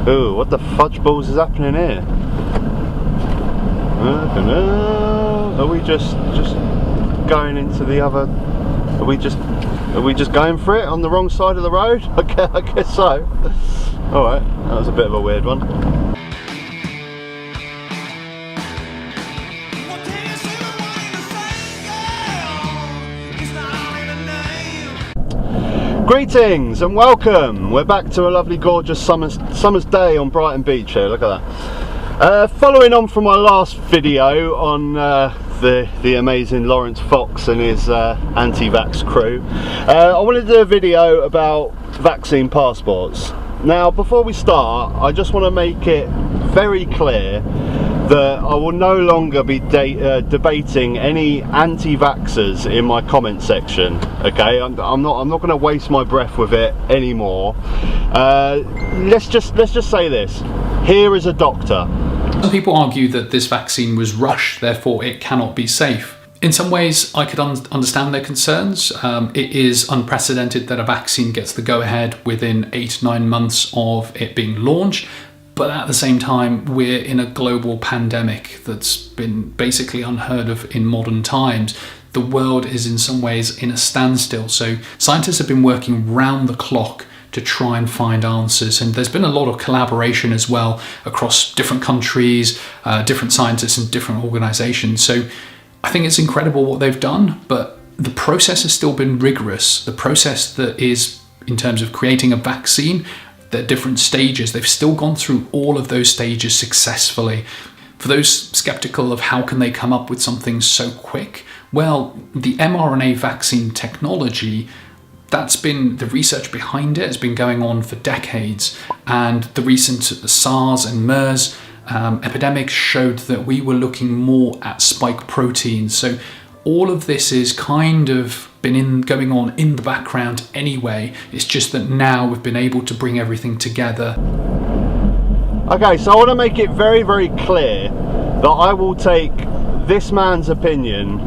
Ooh, what the fudge balls is happening here? I don't know. Are we just going into the other? Are we just going for it on the wrong side of the road? I guess so. All right, that was a bit of a weird one. Greetings and welcome. We're back to a lovely, gorgeous summer's day on Brighton Beach here. Look at that. Following on from my last video on the amazing Lawrence Fox and his anti-vax crew, I wanted to do a video about vaccine passports. Now, before we start, I just want to make it very clear that I will no longer be debating any anti-vaxxers in my comment section. Okay, I'm not going to waste my breath with it anymore. Let's just say this. Here is a doctor. Some people argue that this vaccine was rushed, therefore it cannot be safe. In some ways, I could understand their concerns. It is unprecedented that a vaccine gets the go-ahead within 8-9 months of it being launched. But at the same time, we're in a global pandemic that's been basically unheard of in modern times. The world is in some ways in a standstill. So scientists have been working round the clock to try and find answers. And there's been a lot of collaboration as well across different countries, different scientists and different organizations. So I think it's incredible what they've done, but the process has still been rigorous. The process that is in terms of creating a vaccine, the different stages, they've still gone through all of those stages successfully. For those skeptical of how can they come up with something so quick, well, the mRNA vaccine technology, that's been the research behind it has been going on for decades, and the recent SARS and MERS epidemics showed that we were looking more at spike proteins. So all of this is kind of been going on in the background anyway. It's just that now we've been able to bring everything together. Okay, so I want to make it very, very clear that I will take this man's opinion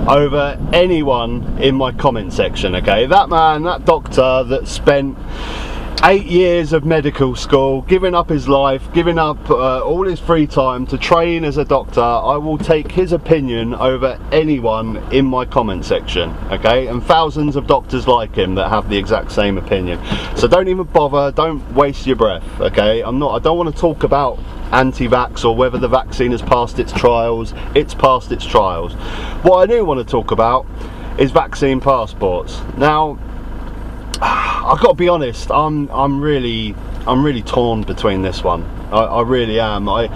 over anyone in my comment section. Okay, that man, that doctor that spent 8 years of medical school, giving up his life, giving up all his free time to train as a doctor, I will take his opinion over anyone in my comment section, okay? And thousands of doctors like him that have the exact same opinion. So don't even bother, don't waste your breath, okay? I don't want to talk about anti-vax or whether the vaccine has passed its trials. It's passed its trials. What I do want to talk about is vaccine passports. Now, I've got to be honest, I'm really torn between this one. I really am. I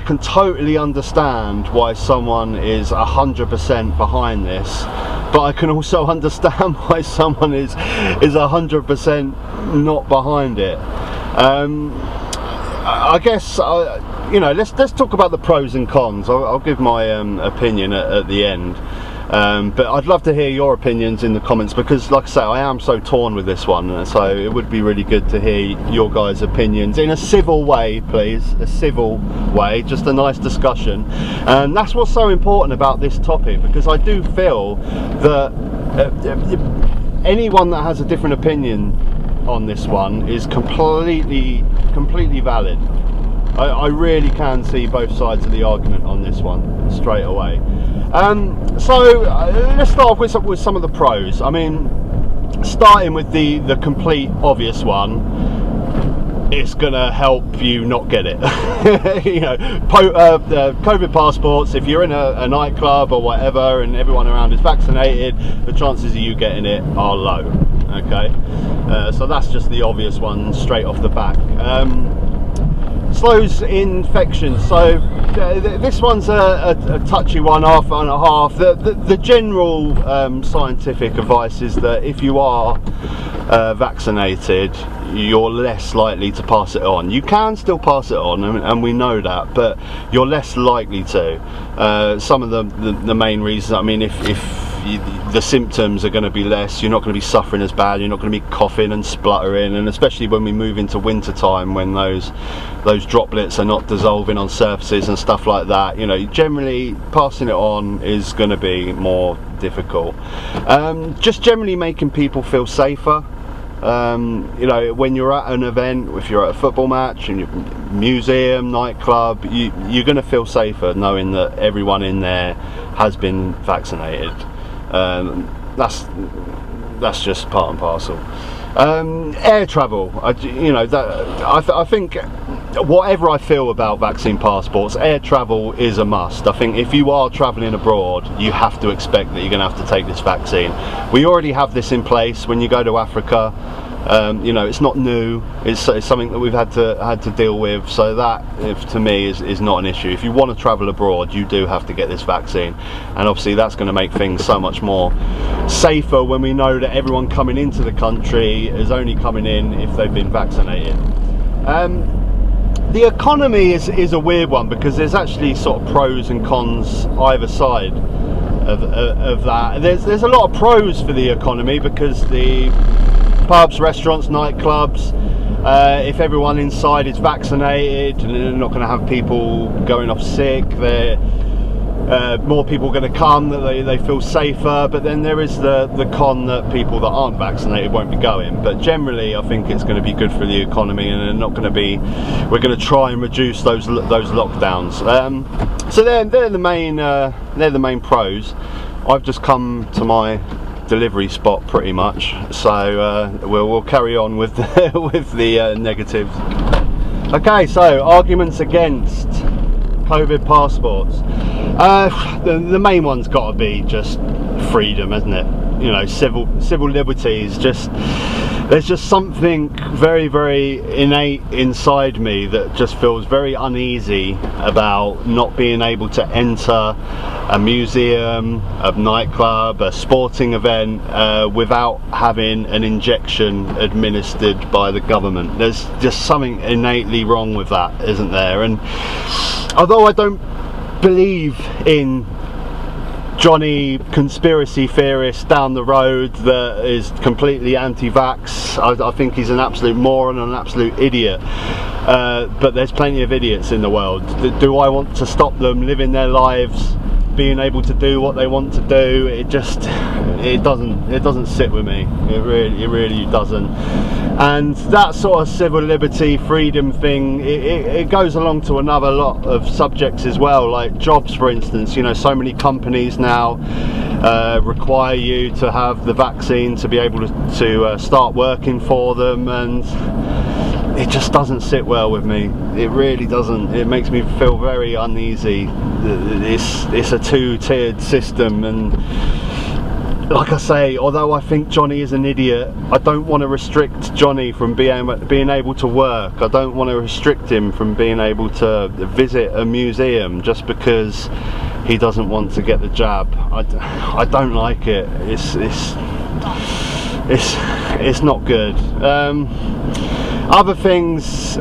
can totally understand why someone is 100% behind this, but I can also understand why someone is 100% not behind it. I guess you know, let's talk about the pros and cons. I'll give my opinion at the end. But I'd love to hear your opinions in the comments, because like I say, I am so torn with this one, so it would be really good to hear your guys' opinions in a civil way, please, a civil way, just a nice discussion. And that's what's so important about this topic, because I do feel that anyone that has a different opinion on this one is completely valid. I really can see both sides of the argument on this one straight away. So let's start off with some of the pros. I mean, starting with the complete obvious one, it's gonna help you not get it. You know, COVID passports, if you're in a nightclub or whatever and everyone around is vaccinated, the chances of you getting it are low. Okay, so that's just the obvious one straight off the back. Slows infections, so this one's a touchy one, half and a half. The general scientific advice is that if you are vaccinated, you're less likely to pass it on. You can still pass it on, and we know that, but you're less likely to. Some of the main reasons, I mean, if the symptoms are going to be less, you're not going to be suffering as bad, you're not going to be coughing and spluttering, and especially when we move into winter time, when those droplets are not dissolving on surfaces and stuff like that, you know, generally passing it on is going to be more difficult. Just generally making people feel safer. You know, when you're at an event, if you're at a football match, and museum, nightclub, you're going to feel safer knowing that everyone in there has been vaccinated. That's just part and parcel. Air travel, I think whatever I feel about vaccine passports, air travel is a must. I think if you are travelling abroad, you have to expect that you're going to have to take this vaccine. We already have this in place when you go to Africa. You know, it's not new. It's something that we've had to deal with. So that, to me, is not an issue. If you want to travel abroad, you do have to get this vaccine, and obviously that's going to make things so much more safer when we know that everyone coming into the country is only coming in if they've been vaccinated. The economy is a weird one, because there's actually sort of pros and cons either side of that. There's a lot of pros for the economy, because the pubs, restaurants, nightclubs, if everyone inside is vaccinated, and they're not going to have people going off sick, more people are going to come, that they feel safer. But then there is the con that people that aren't vaccinated won't be going. But generally I think it's going to be good for the economy, and we're going to try and reduce those lockdowns. So they're the main pros. I've just come to my delivery spot pretty much, so we'll carry on with the negatives. Okay, so arguments against COVID passports. The main one's got to be just freedom, isn't it? You know, civil liberties. There's just something very, very innate inside me that just feels very uneasy about not being able to enter a museum, a nightclub, a sporting event without having an injection administered by the government. There's just something innately wrong with that, isn't there? And although I don't believe in Johnny conspiracy theorist down the road that is completely anti-vax, I think he's an absolute moron and an absolute idiot, but there's plenty of idiots in the world. Do I want to stop them living their lives, being able to do what they want to do? It doesn't sit with me. It really doesn't. And that sort of civil liberty, freedom thing, it goes along to another lot of subjects as well, like jobs, for instance. You know, so many companies now require you to have the vaccine to be able to start working for them, and it just doesn't sit well with me. It really doesn't. It makes me feel very uneasy. It's a two-tiered system, and like I say, although I think Johnny is an idiot, I don't want to restrict Johnny from being able to work. I don't want to restrict him from being able to visit a museum just because he doesn't want to get the jab. I don't like it. It's not good. Other things,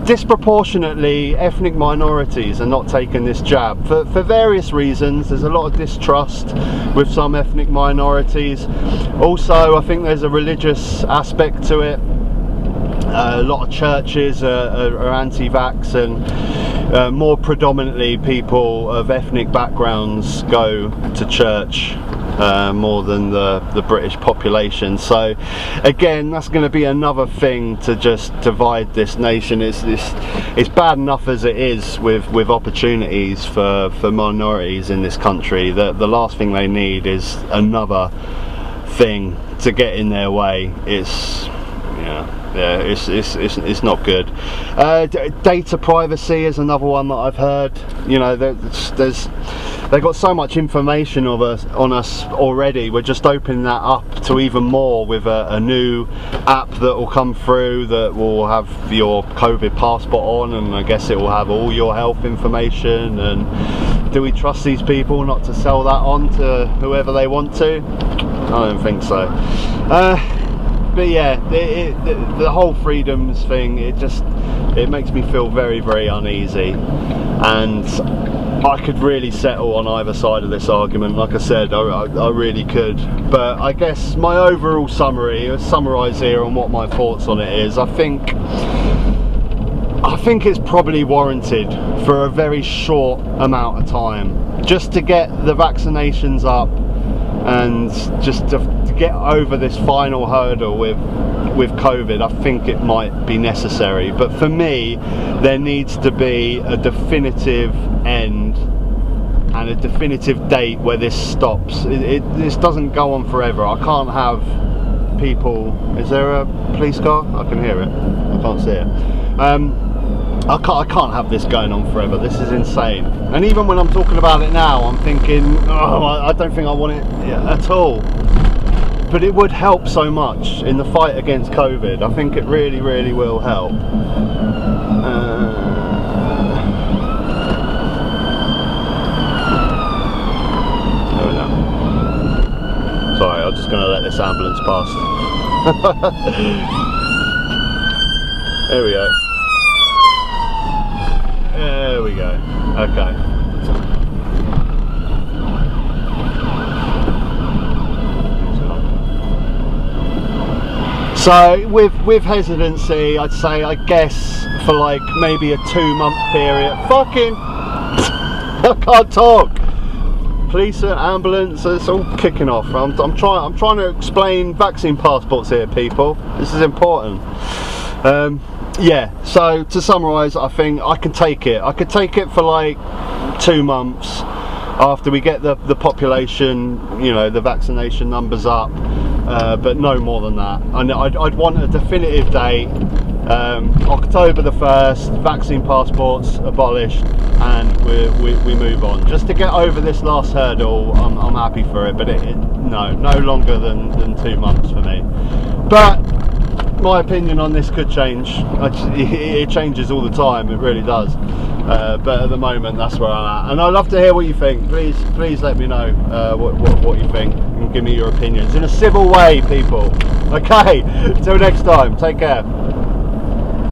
disproportionately ethnic minorities are not taking this jab for various reasons. There's a lot of distrust with some ethnic minorities. Also, I think there's a religious aspect to it. A lot of churches are anti-vax, and more predominantly people of ethnic backgrounds go to church more than the British population. So again, that's going to be another thing to just divide this nation. It's bad enough as it is with opportunities for minorities in this country. The last thing they need is another thing to get in their way. It's not good. Data privacy is another one that I've heard. You know, they've got so much information on us already. We're just opening that up to even more with a new app that will come through that will have your COVID passport on, and I guess it will have all your health information. And do we trust these people not to sell that on to whoever they want to? I don't think so. But yeah, the whole freedoms thing, it makes me feel very, very uneasy, and I could really settle on either side of this argument. Like I said, I really could. But I guess my overall summarise here on what my thoughts on it is, I think it's probably warranted for a very short amount of time, just to get the vaccinations up and just to get over this final hurdle with COVID, I think it might be necessary. But for me, there needs to be a definitive end and a definitive date where this stops. This doesn't go on forever. I can't have people. Is there a police car? I can hear it. I can't see it. I can't have this going on forever. This is insane. And even when I'm talking about it now, I'm thinking, oh, I don't think I want it at all. But it would help so much in the fight against COVID. I think it really, really will help. There we go. Sorry, I'm just going to let this ambulance pass. There we go. There we go. Okay. So with hesitancy, I'd say, I guess, for like maybe a 2-month period. Fucking I can't talk. Police and ambulance, it's all kicking off. I'm trying to explain vaccine passports here, people. This is important. Yeah, so to summarise, I think I can take it. I could take it for like 2 months after we get the population, you know, the vaccination numbers up, but no more than that. And I'd want a definitive date, October the 1st, vaccine passports abolished, and we move on. Just to get over this last hurdle, I'm happy for it, but no longer than 2 months for me. But my opinion on this could change. It changes all the time, it really does. But at the moment, that's where I'm at. And I'd love to hear what you think. Please let me know what you think, and give me your opinions in a civil way, people. Okay, till next time, take care.